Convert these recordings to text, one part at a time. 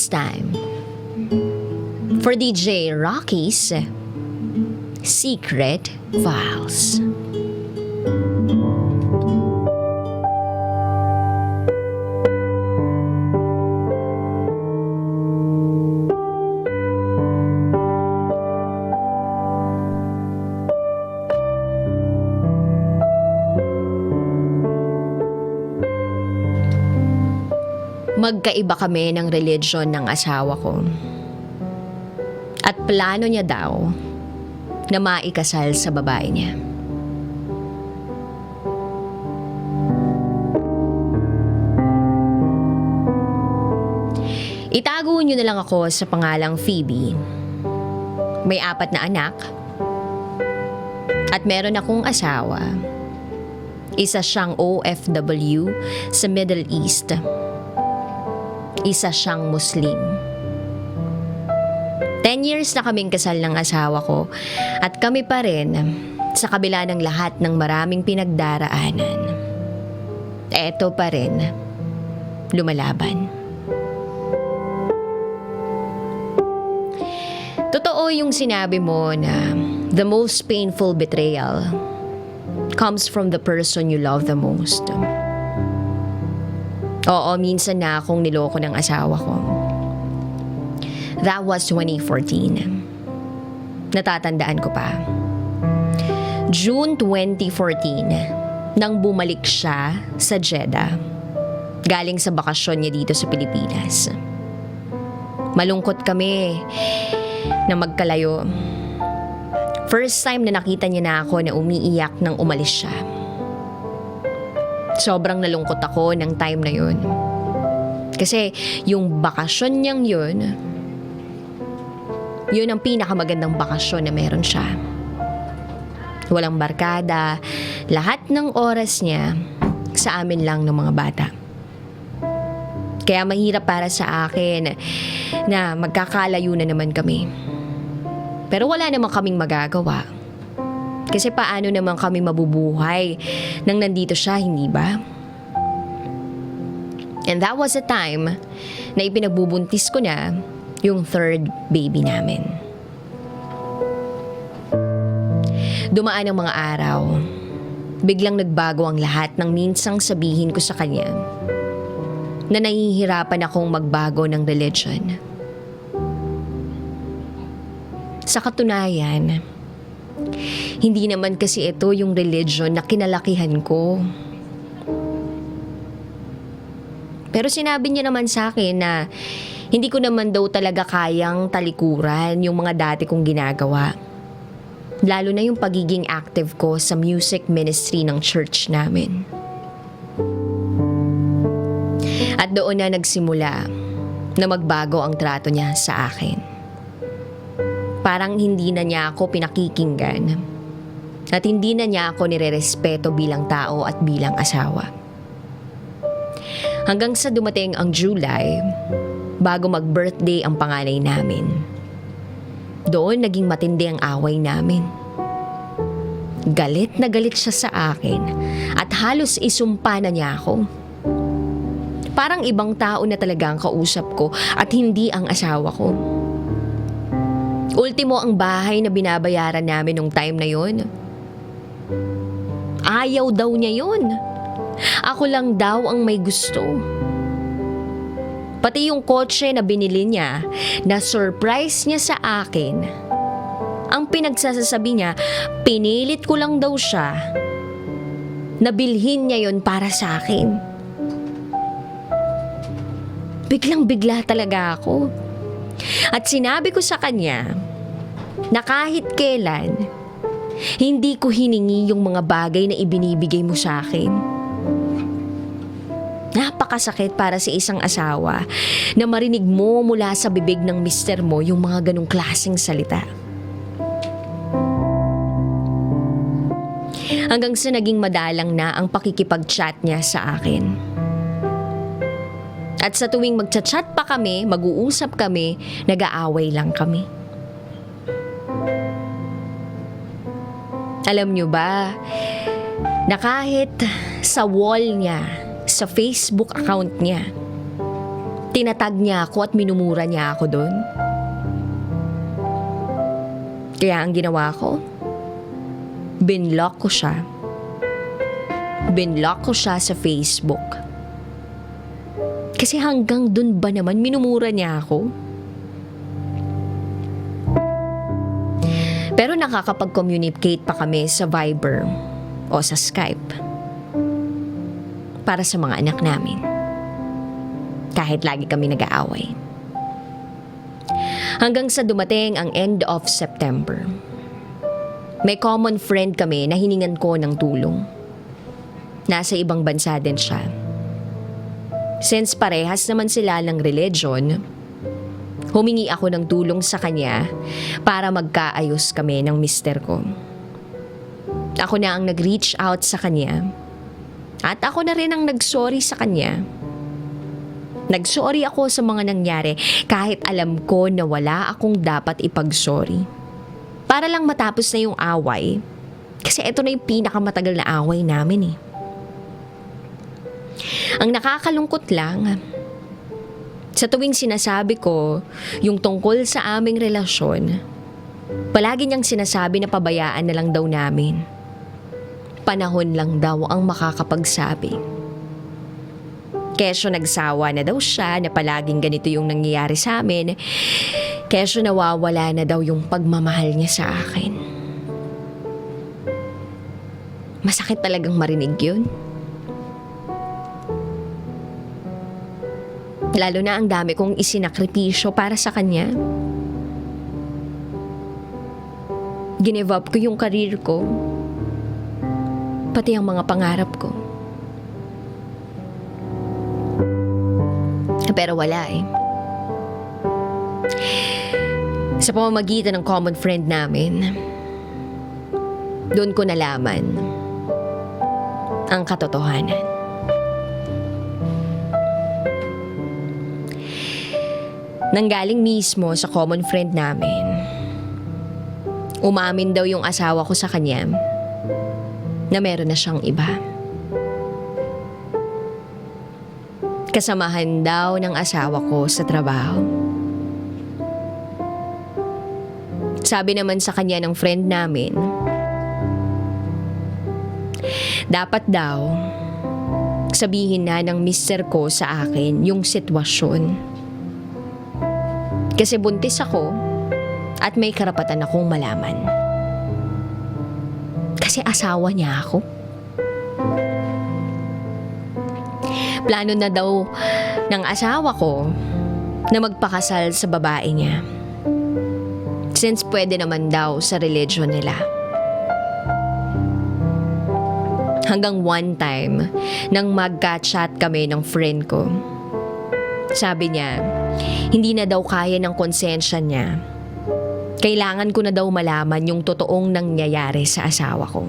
It's time for DJ Rocky's Secret Files. Magkaiba kami ng religion ng asawa ko. At plano niya daw na maikasal sa babae niya. Itago niyo na lang ako sa pangalang Phoebe. May 4 na anak. At meron akong asawa. Isa siyang OFW sa Middle East. Isa siyang Muslim. 10 years na kaming kasal ng asawa ko at kami pa rin sa kabila ng lahat ng maraming pinagdaraanan. Eto pa rin, lumalaban. Totoo yung sinabi mo na the most painful betrayal comes from the person you love the most. Oo, minsan na akong niloko ng asawa ko. That was 2014. Natatandaan ko pa. June 2014, nang bumalik siya sa Jeddah. Galing sa bakasyon niya dito sa Pilipinas. Malungkot kami na magkalayo. First time na nakita niya na ako na umiiyak nang umalis siya. Sobrang nalungkot ako ng time na yun. Kasi yung bakasyon niyang yun ang pinakamagandang bakasyon na meron siya. Walang barkada, lahat ng oras niya sa amin lang ng mga bata. Kaya mahirap para sa akin na magkakalayo na naman kami. Pero wala naman kaming magagawa. Kasi paano naman kami mabubuhay nang nandito siya, hindi ba? And that was a time na ipinagbubuntis ko na yung 3rd baby namin. Dumaan ang mga araw. Biglang nagbago ang lahat ng minsang sabihin ko sa kanya na nahihirapan akong magbago ng religion. Sa katunayan, hindi naman kasi ito yung religion na kinalakihan ko. Pero sinabi niya naman sa akin na hindi ko naman daw talaga kayang talikuran yung mga dati kong ginagawa. Lalo na yung pagiging active ko sa music ministry ng church namin. At doon na nagsimula na magbago ang trato niya sa akin. Parang hindi na niya ako pinakikinggan at hindi na niya ako nirerespeto bilang tao at bilang asawa. Hanggang sa dumating ang July, bago mag-birthday ang panganay namin. Doon naging matindi ang away namin. Galit na galit siya sa akin at halos isumpa na niya ako. Parang ibang tao na talaga ang kausap ko at hindi ang asawa ko. Ultimo ang bahay na binabayaran namin nung time na yon. Ayaw daw niya yon. Ako lang daw ang may gusto. Pati yung kotse na binili niya, na surprise niya sa akin. Ang pinagsasasabi niya, pinilit ko lang daw siya. Nabilhin niya yon para sa akin. Biglang-bigla talaga ako. At sinabi ko sa kanya na kahit kailan, hindi ko hiningi yung mga bagay na ibinibigay mo sa akin. Napakasakit para sa isang asawa na marinig mo mula sa bibig ng mister mo yung mga ganong klaseng salita. Hanggang sa naging madalang na ang pakikipag-chat niya sa akin. At sa tuwing magchat-chat pa kami, mag-uusap kami, nag-aaway lang kami. Alam nyo ba, na kahit sa wall niya, sa Facebook account niya, Tinatag niya ako at minumura niya ako doon. Kaya ang ginawa ko, binlock ko siya. Binlock ko siya sa Facebook. Kasi hanggang dun ba naman minumura niya ako? Pero nakakapag-communicate pa kami sa Viber o sa Skype para sa mga anak namin. Kahit lagi kami nag-aaway. Hanggang sa dumating ang end of September. May common friend kami na hiningan ko ng tulong. Nasa ibang bansa din siya. Since parehas naman sila ng religion, humingi ako ng tulong sa kanya para magkaayos kami ng mister ko. Ako na ang nag-reach out sa kanya at ako na rin ang nag-sorry sa kanya. Nag-sorry ako sa mga nangyari kahit alam ko na wala akong dapat ipag-sorry. Para lang matapos na yung away. Kasi ito na yung pinakamatagal na away namin eh. Ang nakakalungkot lang, sa tuwing sinasabi ko yung tungkol sa aming relasyon, palagi niyang sinasabi na pabayaan na lang daw namin. Panahon lang daw ang makakapagsabi. Kesyo nagsawa na daw siya na palaging ganito yung nangyayari sa amin. Kesyo nawawala na daw yung pagmamahal niya sa akin. Masakit talagang marinig yun. Lalo na ang dami kong isinakripisyo para sa kanya. Give up ko yung career ko. Pati ang mga pangarap ko. Pero wala eh. Sa pamamagitan ng common friend namin, doon ko nalaman ang katotohanan. Nanggaling mismo sa common friend namin. Umamin daw yung asawa ko sa kanya na meron na siyang iba. Kasamahan daw ng asawa ko sa trabaho. Sabi naman sa kanya ng friend namin, dapat daw sabihin na ng mister ko sa akin yung sitwasyon. Kasi buntis ako at may karapatan akong malaman. Kasi asawa niya ako. Plano na daw ng asawa ko na magpakasal sa babae niya. Since pwede naman daw sa religion nila. Hanggang one time, nang magka-chat kami ng friend ko, sabi niya, hindi na daw kaya ng konsensya niya. Kailangan ko na daw malaman yung totoong nangyayari sa asawa ko.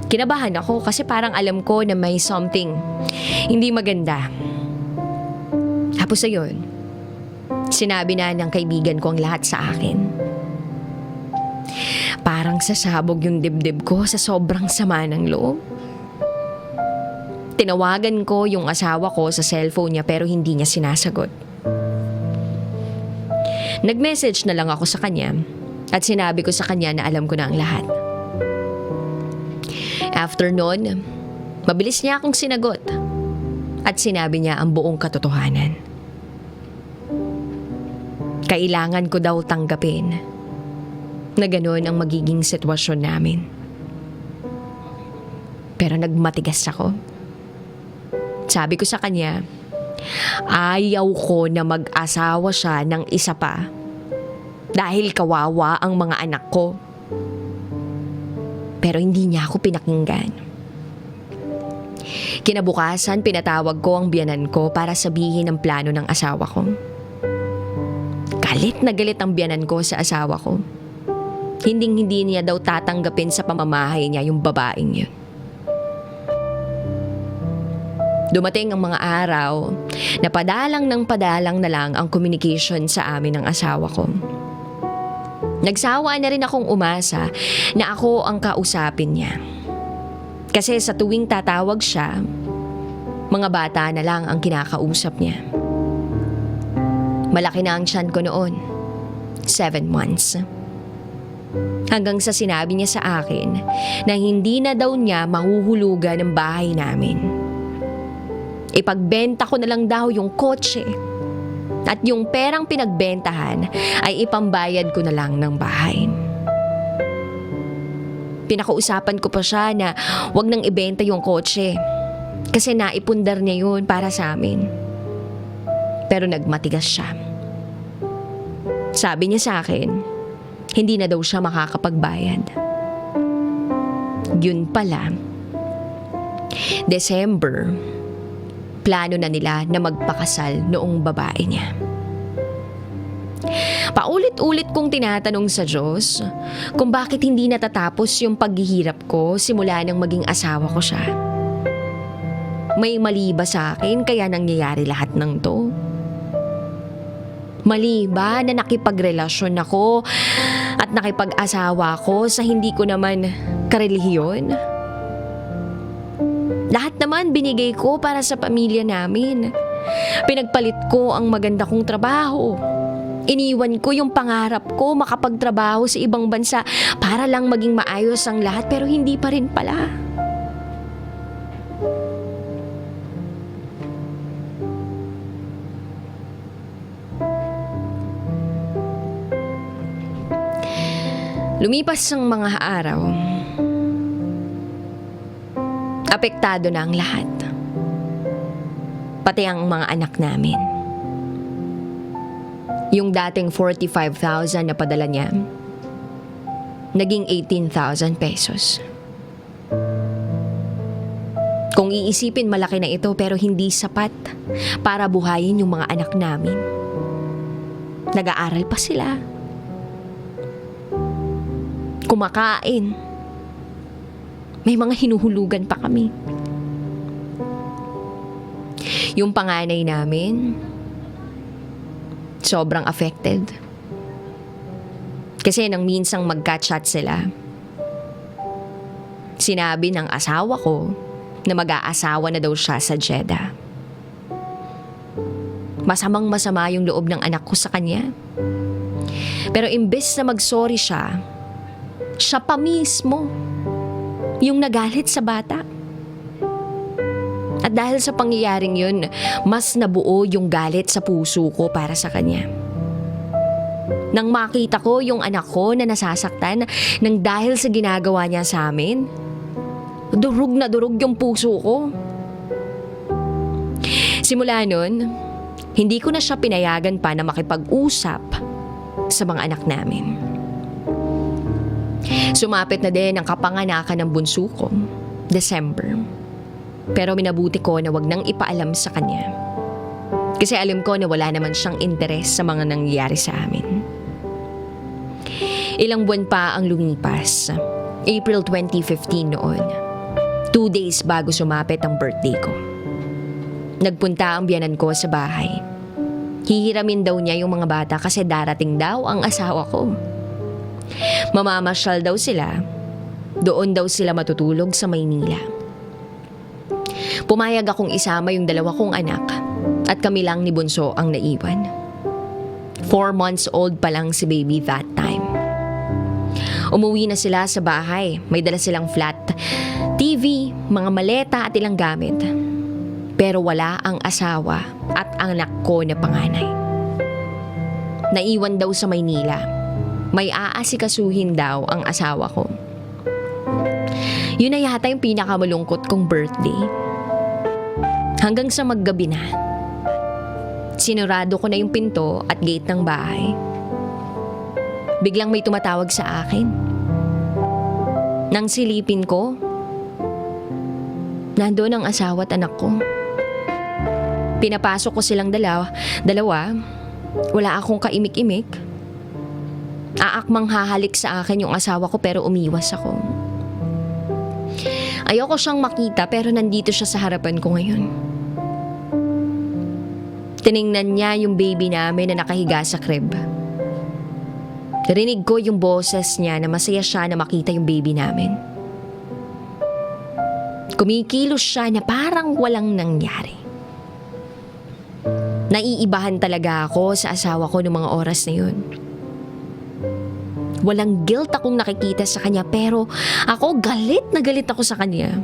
Kinabahan ako kasi parang alam ko na may something hindi maganda. Tapos ayun, sinabi na ng kaibigan ko ang lahat sa akin. Parang sasabog yung dibdib ko sa sobrang sama ng loob. Tinawagan ko yung asawa ko sa cellphone niya pero hindi niya sinasagot. Nag-message na lang ako sa kanya at sinabi ko sa kanya na alam ko na ang lahat. After nun, mabilis niya akong sinagot at sinabi niya ang buong katotohanan. Kailangan ko daw tanggapin na gano'n ang magiging sitwasyon namin. Pero nagmatigas ako. Sabi ko sa kanya, ayaw ko na mag-asawa siya ng isa pa dahil kawawa ang mga anak ko. Pero hindi niya ako pinakinggan. Kinabukasan, pinatawag ko ang biyanan ko para sabihin ang plano ng asawa ko. Galit na galit ang biyanan ko sa asawa ko. Hinding-hindi niya daw tatanggapin sa pamamahay niya yung babaeng yun. Dumating ang mga araw na padalang na lang ang communication sa amin ng asawa ko. Nagsawa na rin akong umasa na ako ang kausapin niya. Kasi sa tuwing tatawag siya, Mga bata na lang ang kinakausap niya. Malaki na ang tiyan ko noon. 7 months. Hanggang sa sinabi niya sa akin na hindi na daw niya mahuhulugan ang bahay namin. Ipagbenta ko na lang daw yung kotse. At yung perang pinagbentahan ay ipambayad ko na lang ng bahay. Pinakausapan ko pa siya na wag nang ibenta yung kotse. Kasi naipundar niya yun para sa amin. Pero nagmatigas siya. Sabi niya sa akin, hindi na daw siya makakapagbayad. Yun pala, December, plano na nila na magpakasal noong babae niya. Paulit-ulit kong tinatanong sa Diyos kung bakit hindi natatapos yung paghihirap ko simula nang maging asawa ko siya. May mali ba sa akin kaya nangyayari lahat ng to? Mali ba na nakipagrelasyon ako at nakipag-asawa ko sa hindi ko naman karelihiyon? Lahat naman binigay ko para sa pamilya namin. Pinagpalit ko ang maganda kong trabaho. Iniwan ko yung pangarap ko makapagtrabaho sa ibang bansa para lang maging maayos ang lahat, pero hindi pa rin pala. Lumipas ang mga araw. Apektado na ang lahat. Pati ang mga anak namin. Yung dating 45,000 na padala niya, naging 18,000 pesos. Kung iisipin, malaki na ito pero hindi sapat para buhayin yung mga anak namin. Nag-aaral pa sila. Kumakain. May mga hinuhulugan pa kami. Yung panganay namin, sobrang affected. Kasi nang minsang magka-chat sila, sinabi ng asawa ko na mag-aasawa na daw siya sa Jeddah. Masamang masama yung loob ng anak ko sa kanya. Pero imbes na mag-sorry siya pa mismo yung nagalit sa bata. At dahil sa pangyayaring yun, mas nabuo yung galit sa puso ko para sa kanya. Nang makita ko yung anak ko na nasasaktan nang dahil sa ginagawa niya sa amin, durog na durog yung puso ko. Simula nun, hindi ko na siya pinayagan pa na makipag-usap sa mga anak namin. Sumapit na din ang kapanganakan ng bunso ko, December. Pero minabuti ko na wag nang ipaalam sa kanya. Kasi alam ko na wala naman siyang interes sa mga nangyayari sa amin. Ilang buwan pa ang lumipas. April 2015 noon. 2 days bago sumapit ang birthday ko. Nagpunta ang biyanan ko sa bahay. Hihiramin daw niya yung mga bata kasi darating daw ang asawa ko. Mamamasyal daw sila. Doon daw sila matutulog sa Maynila. Pumayag akong isama yung 2 kong anak at kami lang ni Bunso ang naiwan. 4 months old pa lang si baby that time. Umuwi na sila sa bahay. May dala silang flat TV, mga maleta at ilang gamit. Pero wala ang asawa at ang anak ko na panganay. Naiwan daw sa Maynila. May aasikasuhin daw ang asawa ko. Yun na yata yung pinakamalungkot kong birthday. Hanggang sa maggabi na. Sinurado ko na yung pinto at gate ng bahay. Biglang may tumatawag sa akin. Nang silipin ko, nandoon ang asawa at anak ko. Pinapasok ko silang dalawa. Wala akong kaimik-imik. Aakmang hahalik sa akin yung asawa ko pero umiwas ako. Ayoko siyang makita pero nandito siya sa harapan ko ngayon. Tiningnan niya yung baby namin na nakahiga sa crib. Narinig ko yung boses niya na masaya siya na makita yung baby namin. Kumikilos siya na parang walang nangyari. Naiibahan talaga ako sa asawa ko noong mga oras na yun. Walang guilt akong nakikita sa kanya pero ako galit na galit ako sa kanya.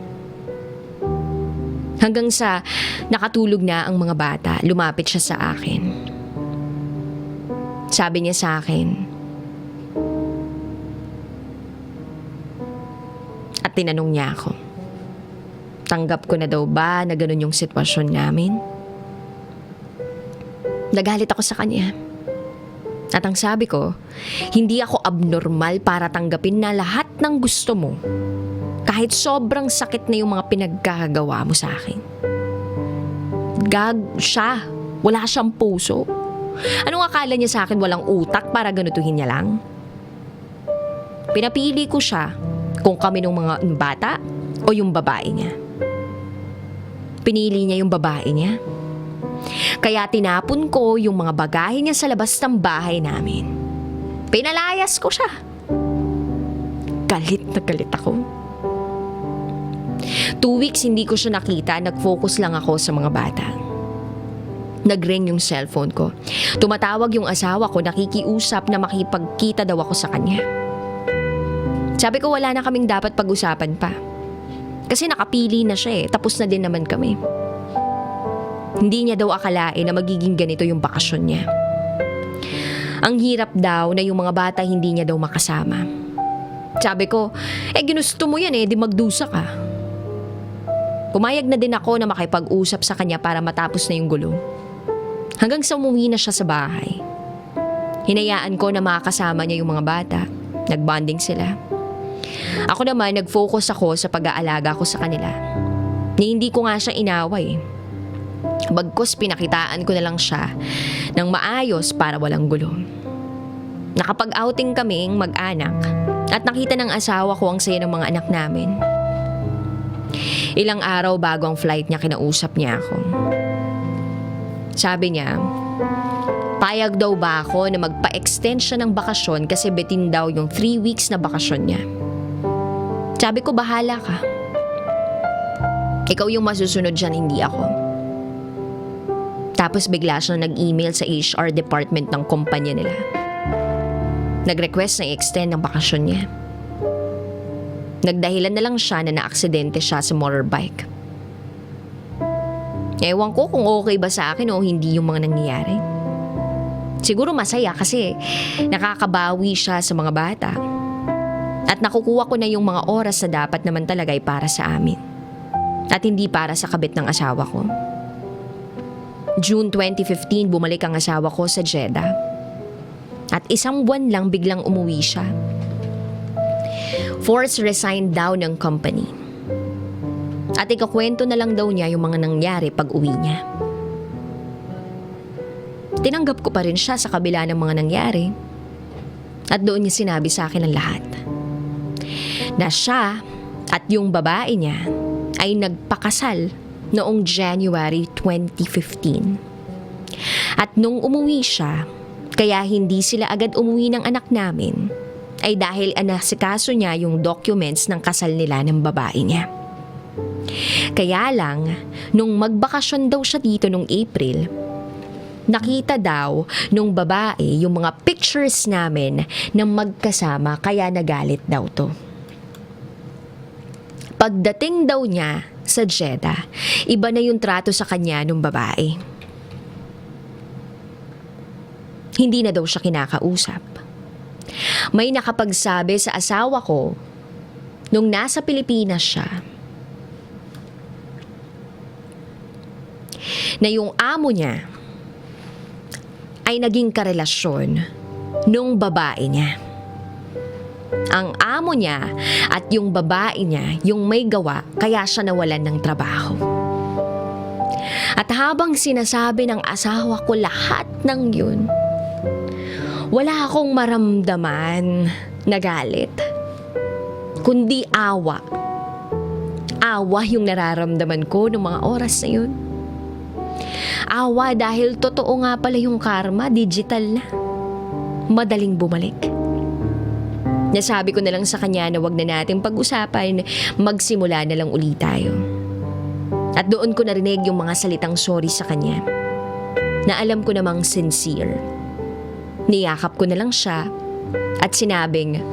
Hanggang sa nakatulog na ang mga bata, lumapit siya sa akin. Sabi niya sa akin, at tinanong niya ako, tanggap ko na daw ba na ganun yung sitwasyon namin? Nagalit ako sa kanya. At ang sabi ko, hindi ako abnormal para tanggapin na lahat ng gusto mo. Kahit sobrang sakit na yung mga pinagkakagawa mo sa akin. Gag siya. Wala siyang puso. Anong akala niya sa akin walang utak para ganutuhin niya lang? Pinapili ko siya kung kami ng mga bata o yung babae niya. Pinili niya yung babae niya. Kaya tinapon ko yung mga bagahe niya sa labas ng bahay namin. Pinalayas ko siya. Galit na galit ako. 2 weeks hindi ko siya nakita, nag-focus lang ako sa mga bata. Nag-ring yung cellphone ko. Tumatawag yung asawa ko, nakikiusap na makipagkita daw ako sa kanya. Sabi ko wala na kaming dapat pag-usapan pa. Kasi nakapili na siya tapos na din naman kami. Hindi niya daw akalain na magiging ganito yung bakasyon niya. Ang hirap daw na yung mga bata hindi niya daw makasama. Sabi ko, ginusto mo yan di magdusa ka. Pumayag na din ako na makipag-usap sa kanya para matapos na yung gulo. Hanggang sa umuwi na siya sa bahay. Hinayaan ko na makakasama niya yung mga bata. Nagbonding sila. Ako naman, nag-focus ako sa pag-aalaga ko sa kanila. Ni hindi ko nga siya inaway. Bagkus pinakitaan ko na lang siya ng maayos para walang gulo. Nakapag-outing kaming mag-anak at nakita ng asawa ko ang saya ng mga anak namin. Ilang araw bago ang flight niya, kinausap niya ako. Sabi niya, payag daw ba ako na magpa-extend siya ng bakasyon kasi bitin daw yung 3 weeks na bakasyon niya. Sabi ko, bahala ka. Ikaw yung masusunod dyan, hindi ako. Tapos bigla siyang nag-email sa HR department ng kumpanya nila. Nag-request na i-extend ang bakasyon niya. Nagdahilan na lang siya na naaksidente siya sa motorbike. Ewan ko kung okay ba sa akin o hindi yung mga nangyayari. Siguro masaya kasi nakakabawi siya sa mga bata. At nakukuha ko na yung mga oras na dapat naman talaga ay para sa amin. At hindi para sa kabit ng asawa ko. June 2015, bumalik ang asawa ko sa Jeddah. At 1 buwan lang biglang umuwi siya. Force resigned daw ng company. At ikakwento na lang daw niya yung mga nangyari pag uwi niya. Tinanggap ko pa rin siya sa kabila ng mga nangyari. At doon niya sinabi sa akin ang lahat. Na siya at yung babae niya ay nagpakasal noong January 2015. At nung umuwi siya, kaya hindi sila agad umuwi ng anak namin, ay dahil anasikaso niya yung documents ng kasal nila ng babae niya. Kaya lang, nung magbakasyon daw siya dito nung April, nakita daw nung babae yung mga pictures namin na magkasama kaya nagalit daw to. Pagdating daw niya sa Jeddah, iba na yung trato sa kanya nung babae. Hindi na daw siya kinakausap. May nakapagsabi sa asawa ko nung nasa Pilipinas siya na yung amo niya ay naging karelasyon nung babae niya. Ang amo niya at yung babae niya yung may gawa kaya siya nawalan ng trabaho. At habang sinasabi ng asawa ko lahat ng yun, wala akong maramdaman na galit, kundi awa. Awa yung nararamdaman ko noong mga oras na yun. Awa dahil totoo nga pala yung karma, digital na. Madaling bumalik. Nasabi ko na lang sa kanya na wag na nating pag-usapan, magsimula na lang ulit tayo. At doon ko narinig yung mga salitang sorry sa kanya, na alam ko namang sincere. Niyakap ko na lang siya at sinabing,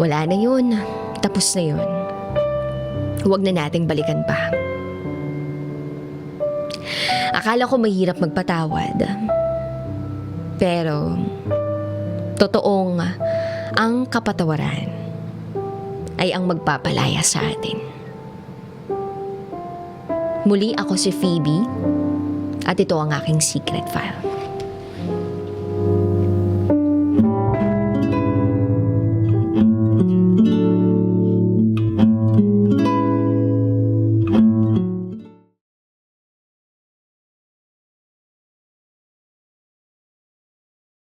wala na yun, tapos na yun. Huwag na nating balikan pa. Akala ko mahirap magpatawad. Pero, totoong ang kapatawaran ay ang magpapalaya sa atin. Muli ako si Phoebe at ito ang aking secret file.